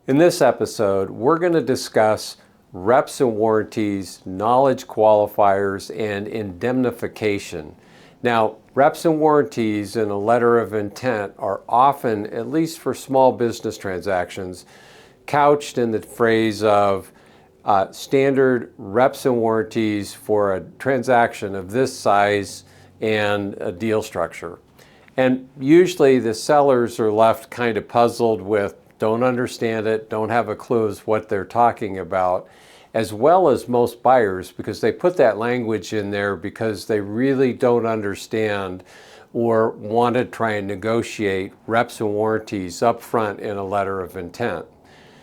In this episode, we're going to discuss reps and warranties, knowledge qualifiers, and indemnification. Now, reps and warranties in a letter of intent are often, at least for small business transactions, couched in the phrase of standard reps and warranties for a transaction of this size and a deal structure. And usually the sellers are left kind of puzzled with, don't understand it, don't have a clue as what they're talking about, as well as most buyers, because they put that language in there because they really don't understand or want to try and negotiate reps and warranties up front in a letter of intent.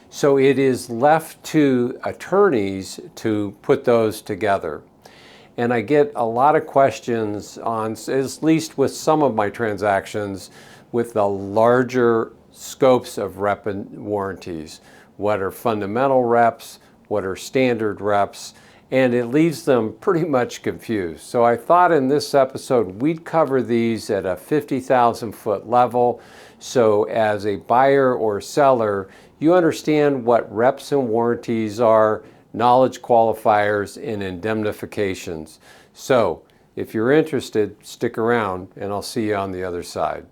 So it is left to attorneys to put those together. And I get a lot of questions on, at least with some of my transactions, with the larger scopes of rep and warranties. What are fundamental reps? What are standard reps? And it leaves them pretty much confused. So I thought in this episode we'd cover these at a 50,000 foot level. So as a buyer or seller, you understand what reps and warranties are, knowledge qualifiers, and indemnifications. So if you're interested, stick around and I'll see you on the other side.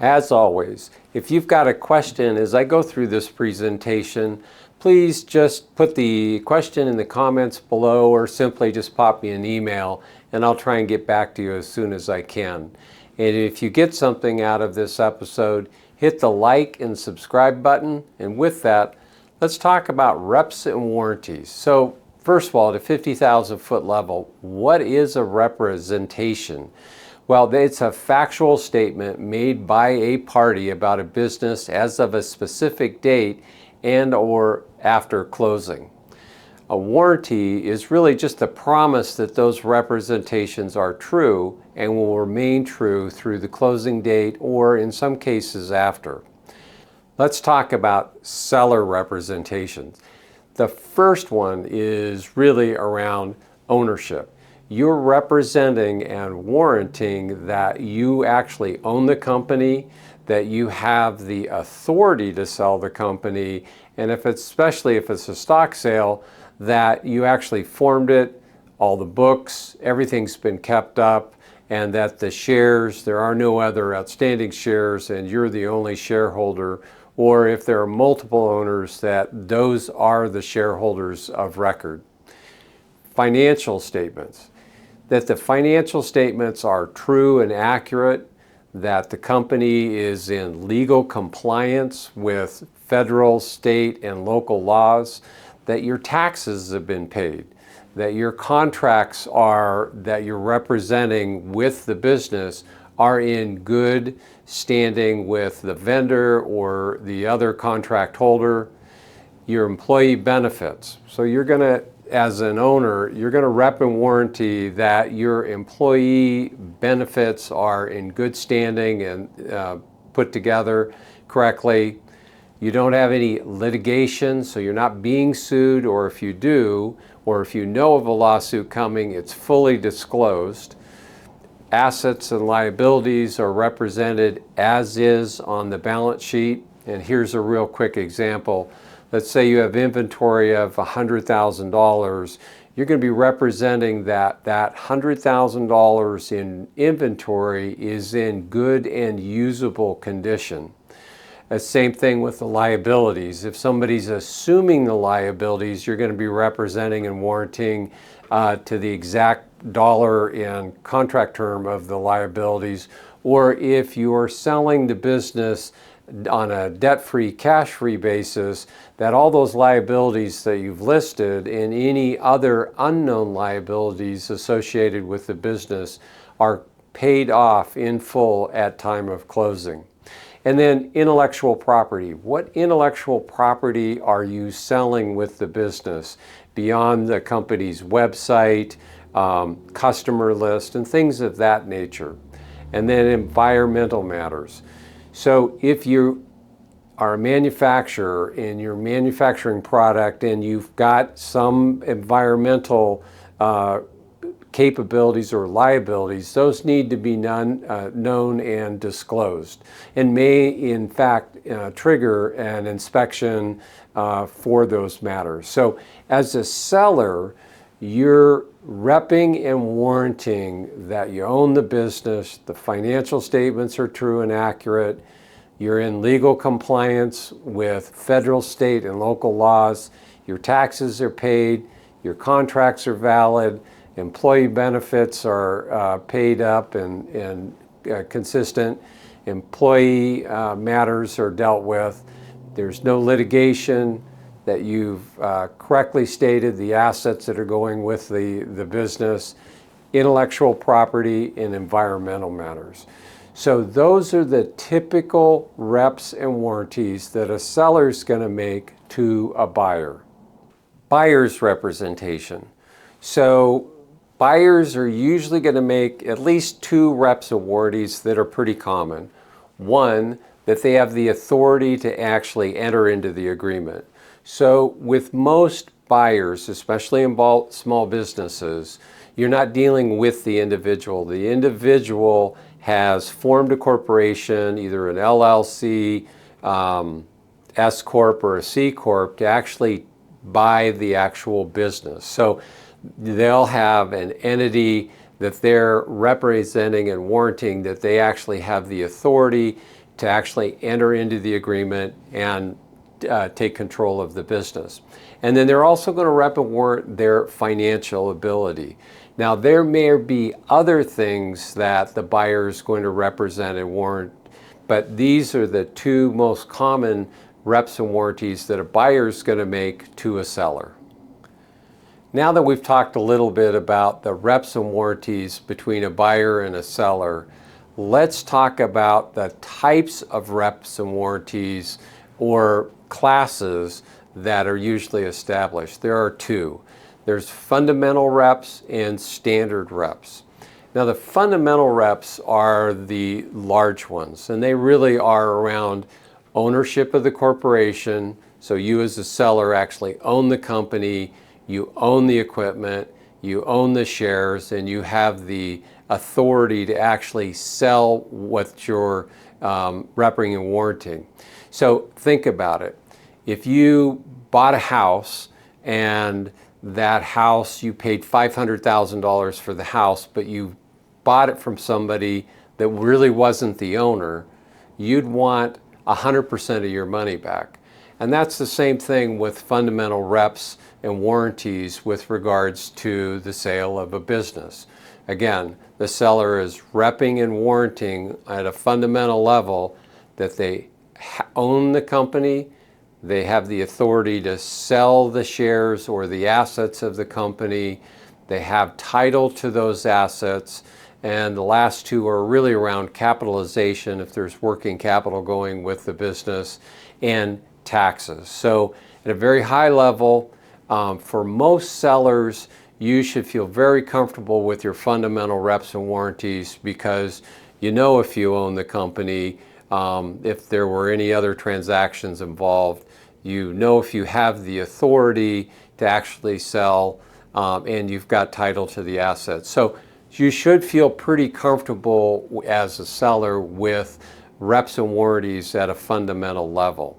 As always, if you've got a question as I go through this presentation, please just put the question in the comments below or simply just pop me an email and I'll try and get back to you as soon as I can. And if you get something out of this episode, hit the like and subscribe button. And with that, let's talk about reps and warranties. So first of all, at a 50,000 foot level, what is a representation? Well, it's a factual statement made by a party about a business as of a specific date and or after closing. A warranty is really just a promise that those representations are true and will remain true through the closing date or in some cases after. Let's talk about seller representations. The first one is really around ownership. You're representing and warranting that you actually own the company, that you have the authority to sell the company, and especially if it's a stock sale, that you actually formed it, all the books, everything's been kept up, and that the shares, there are no other outstanding shares and you're the only shareholder, or if there are multiple owners, that those are the shareholders of record. Financial statements. That the financial statements are true and accurate, that the company is in legal compliance with federal, state, and local laws, that your taxes have been paid, that your contracts that you're representing with the business are in good standing with the vendor or the other contract holder, your employee benefits. So you're going to, as an owner, you're going to rep and warranty that your employee benefits are in good standing and put together correctly. You don't have any litigation, so you're not being sued, or if you do, or if you know of a lawsuit coming, it's fully disclosed. Assets and liabilities are represented as is on the balance sheet. And here's a real quick example. Let's say you have inventory of $100,000. You're going to be representing that $100,000 in inventory is in good and usable condition. The same thing with the liabilities. If somebody's assuming the liabilities, you're going to be representing and warranting to the exact dollar and contract term of the liabilities. Or if you're selling the business on a debt-free, cash-free basis, that all those liabilities that you've listed and any other unknown liabilities associated with the business are paid off in full at time of closing. And then intellectual property. What intellectual property are you selling with the business beyond the company's website, customer list, and things of that nature? And then environmental matters. So if you are a manufacturer and you're manufacturing product and you've got some environmental capabilities or liabilities, those need to be known and disclosed, and may in fact trigger an inspection for those matters. So as a seller, you're repping and warranting that you own the business, the financial statements are true and accurate, you're in legal compliance with federal, state, and local laws, your taxes are paid, your contracts are valid, employee benefits are paid up and consistent, employee matters are dealt with, there's no litigation, that you've correctly stated the assets that are going with the business, intellectual property, and environmental matters. So those are the typical reps and warranties that a seller is going to make to a buyer. Buyer's representation. So buyers are usually going to make at least two reps and warranties that are pretty common. One, that they have the authority to actually enter into the agreement. So with most buyers, especially in small businesses, you're not dealing with the individual. The individual has formed a corporation, either an LLC, S Corp, or a C Corp, to actually buy the actual business. So they'll have an entity that they're representing and warranting that they actually have the authority to actually enter into the agreement and take control of the business. And then they're also going to rep and warrant their financial ability. Now there may be other things that the buyer is going to represent and warrant, but these are the two most common reps and warranties that a buyer is going to make to a seller. Now that we've talked a little bit about the reps and warranties between a buyer and a seller, let's talk about the types of reps and warranties or classes that are usually established. There are two. There's fundamental reps and standard reps. Now the fundamental reps are the large ones, and they really are around ownership of the corporation. So you as a seller actually own the company, you own the equipment, you own the shares, and you have the authority to actually sell what you're repping and warranting. So think about it. If you bought a house and that house, you paid $500,000 for the house, but you bought it from somebody that really wasn't the owner, you'd want 100% of your money back. And that's the same thing with fundamental reps and warranties with regards to the sale of a business. Again, the seller is repping and warranting at a fundamental level that they own the company, they have the authority to sell the shares or the assets of the company, they have title to those assets, and the last two are really around capitalization, if there's working capital going with the business, and taxes. So at a very high level, for most sellers, you should feel very comfortable with your fundamental reps and warranties, because you know if you own the company, if there were any other transactions involved, you know if you have the authority to actually sell, and you've got title to the assets. So you should feel pretty comfortable as a seller with reps and warranties at a fundamental level.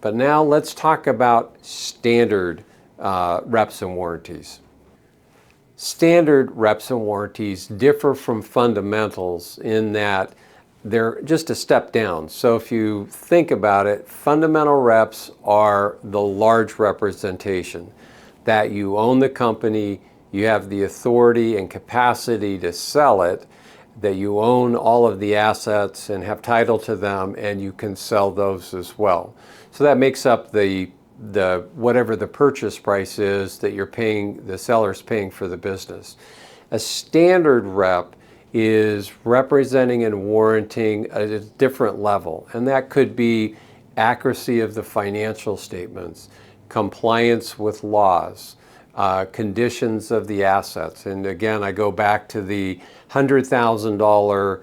But now let's talk about standard reps and warranties. Standard reps and warranties differ from fundamentals in that they're just a step down. So if you think about it, fundamental reps are the large representation that you own the company, you have the authority and capacity to sell it, that you own all of the assets and have title to them, and you can sell those as well. So that makes up the whatever the purchase price is that you're paying, the seller's paying for the business. A standard rep is representing and warranting at a different level, and that could be accuracy of the financial statements, compliance with laws, conditions of the assets. And again, I go back to the $100,000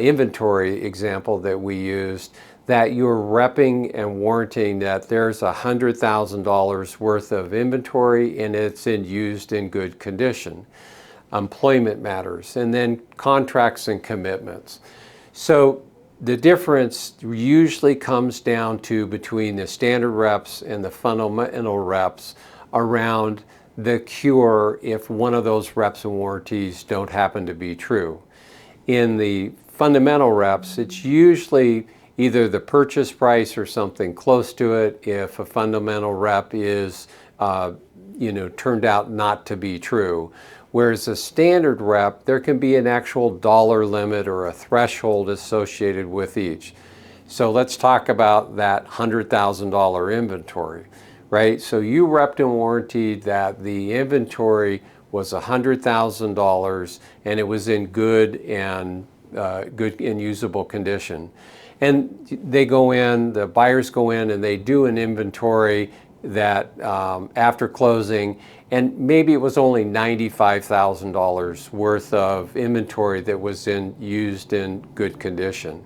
inventory example that we used. that you're repping and warranting that there's $100,000 worth of inventory and it's used in good condition. Employment matters, and then contracts and commitments. So the difference usually comes down to between the standard reps and the fundamental reps around the cure if one of those reps and warranties don't happen to be true. In the fundamental reps, it's usually either the purchase price or something close to it if a fundamental rep is turned out not to be true. Whereas a standard rep, there can be an actual dollar limit or a threshold associated with each. So let's talk about that $100,000 inventory, right? So you repped and warranted that the inventory was $100,000 and it was in good and usable condition. And they go in, the buyers go in and they do an inventory that after closing, and maybe it was only $95,000 worth of inventory that was used in good condition.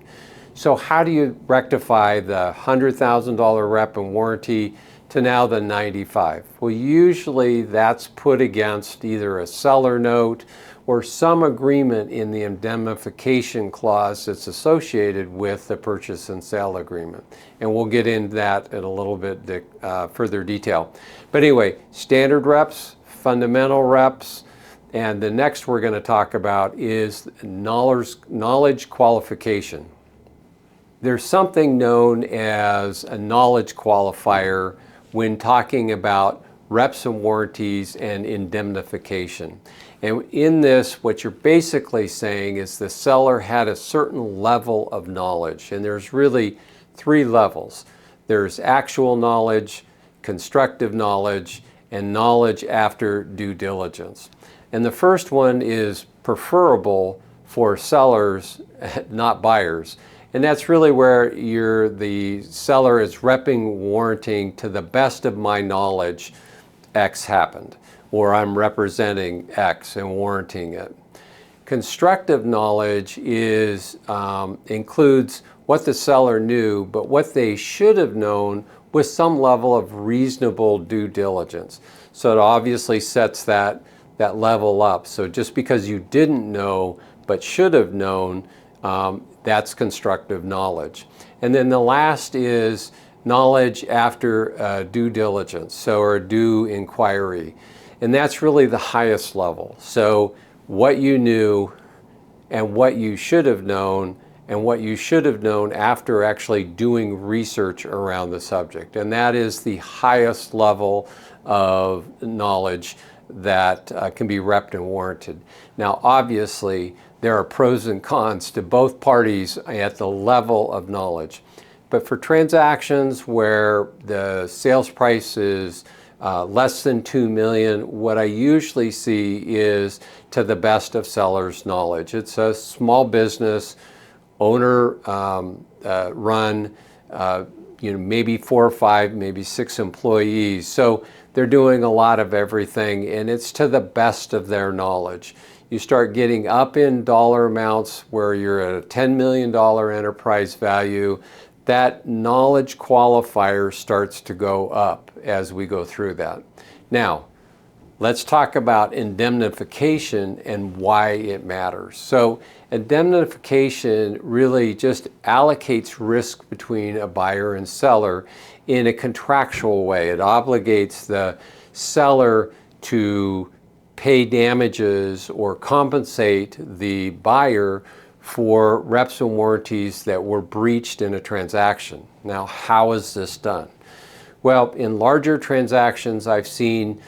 So how do you rectify the $100,000 rep and warranty to now the 95? Well, usually that's put against either a seller note or some agreement in the indemnification clause that's associated with the purchase and sale agreement. And we'll get into that in a little bit further detail. But anyway, standard reps, fundamental reps, and the next we're going to talk about is knowledge qualification. There's something known as a knowledge qualifier when talking about reps and warranties and indemnification. And in this, what you're basically saying is the seller had a certain level of knowledge, and there's really three levels. There's actual knowledge, constructive knowledge, and knowledge after due diligence. And the first one is preferable for sellers, not buyers. And that's really where the seller is repping, warranting to the best of my knowledge, X happened, or I'm representing X and warranting it. Constructive knowledge includes what the seller knew, but what they should have known with some level of reasonable due diligence. So it obviously sets that level up. So just because you didn't know but should have known, that's constructive knowledge. And then the last is knowledge after due diligence, or due inquiry. And that's really the highest level. So what you knew and what you should have known and what you should have known after actually doing research around the subject. And that is the highest level of knowledge that can be repped and warranted. Now, obviously, there are pros and cons to both parties at the level of knowledge. But for transactions where the sales price is less than $2 million, what I usually see is to the best of seller's knowledge. It's a small business, owner run, maybe 4 or 5, maybe 6 employees. So they're doing a lot of everything, and it's to the best of their knowledge. You start getting up in dollar amounts where you're at a $10 million enterprise value, that knowledge qualifier starts to go up as we go through that. Now, let's talk about indemnification and why it matters. So indemnification really just allocates risk between a buyer and seller in a contractual way. It obligates the seller to pay damages or compensate the buyer for reps and warranties that were breached in a transaction. Now, how is this done? Well, in larger transactions, I've seen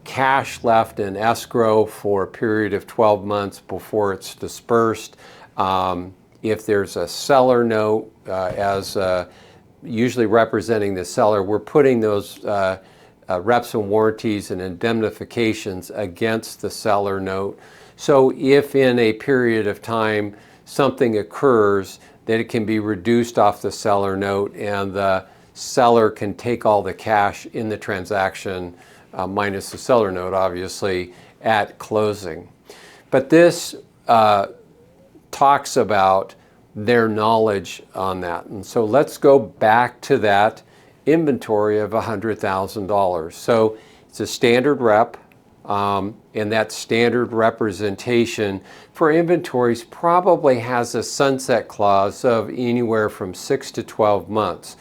cash left in escrow for a period of 12 months before it's dispersed. If there's a seller note, usually representing the seller, we're putting those reps and warranties and indemnifications against the seller note. So if in a period of time something occurs, that it can be reduced off the seller note and the seller can take all the cash in the transaction, minus the seller note, obviously, at closing. But this talks about their knowledge on that. And so let's go back to that inventory of $100,000. So it's a standard rep, and that standard representation for inventories probably has a sunset clause of anywhere from 6 to 12 months.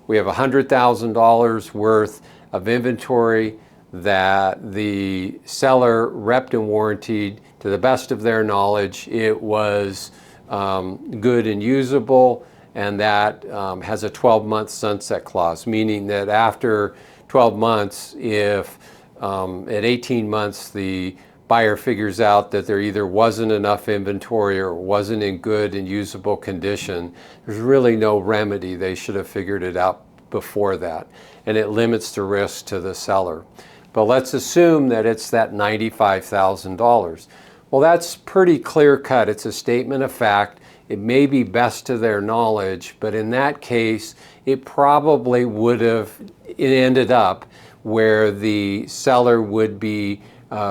We have $100,000 worth of inventory that the seller repped and warrantied to the best of their knowledge. It was good and usable, and that has a 12-month sunset clause, meaning that after 12 months, if at 18 months the buyer figures out that there either wasn't enough inventory or wasn't in good and usable condition, there's really no remedy. They should have figured it out before that, and it limits the risk to the seller. But let's assume that it's that $95,000. Well, that's pretty clear cut. It's a statement of fact. It may be best to their knowledge, but in that case, it probably would have ended up where the seller would be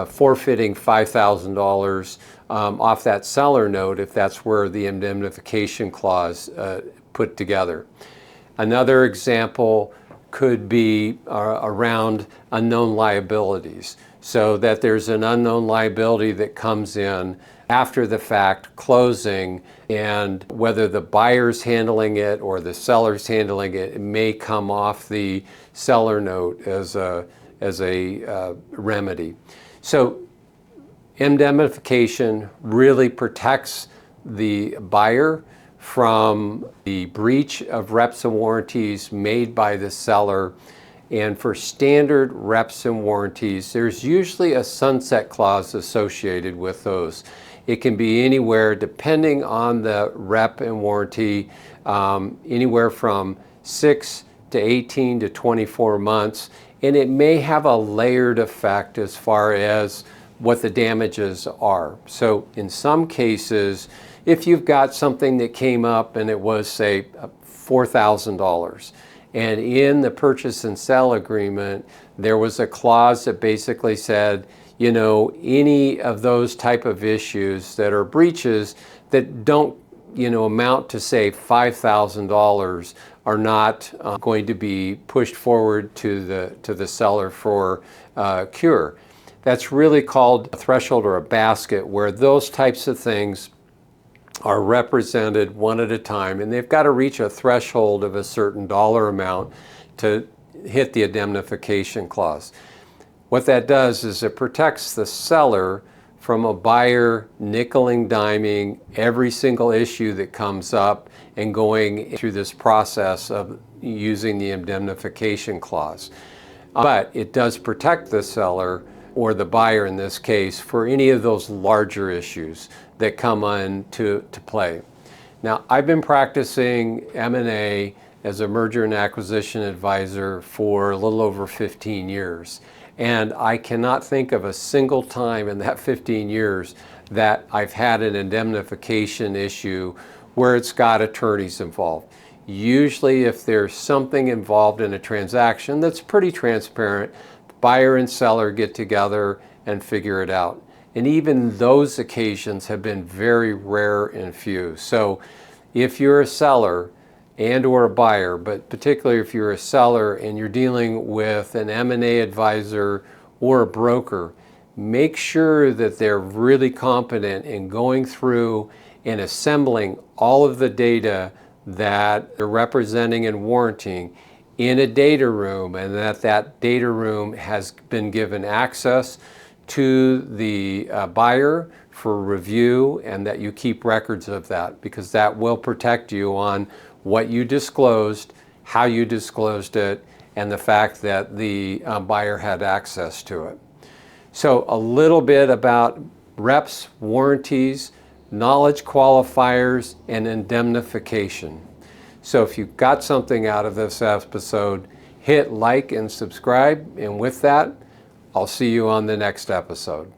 forfeiting $5,000 off that seller note if that's where the indemnification clause put together. Another example could be around unknown liabilities, so that there's an unknown liability that comes in after the fact closing, and whether the buyer's handling it or the seller's handling it, it may come off the seller note as a remedy. So indemnification really protects the buyer from the breach of reps and warranties made by the seller. And for standard reps and warranties, there's usually a sunset clause associated with those. It can be anywhere, depending on the rep and warranty, anywhere from 6 to 18 to 24 months. And it may have a layered effect as far as what the damages are. So in some cases, if you've got something that came up and it was, say, $4,000, and in the purchase and sale agreement, there was a clause that basically said, you know, any of those type of issues that are breaches that don't, you know, amount to, say, $5,000 are not going to be pushed forward to the seller for cure. That's really called a threshold or a basket, where those types of things are represented one at a time, and they've got to reach a threshold of a certain dollar amount to hit the indemnification clause. What that does is it protects the seller from a buyer nickeling, diming every single issue that comes up and going through this process of using the indemnification clause. But it does protect the seller, or the buyer in this case, for any of those larger issues that come on to play. Now, I've been practicing M&A as a merger and acquisition advisor for a little over 15 years. And I cannot think of a single time in that 15 years that I've had an indemnification issue where it's got attorneys involved. Usually, if there's something involved in a transaction that's pretty transparent, buyer and seller get together and figure it out. And even those occasions have been very rare and few. So if you're a seller and or a buyer, but particularly if you're a seller and you're dealing with an M&A advisor or a broker, make sure that they're really competent in going through and assembling all of the data that they're representing and warranting in a data room, and that data room has been given access to the buyer for review, and that you keep records of that, because that will protect you on what you disclosed, how you disclosed it, and the fact that the buyer had access to it. So a little bit about reps, warranties, knowledge qualifiers, and indemnification. So if you got something out of this episode, hit like and subscribe. And with that, I'll see you on the next episode.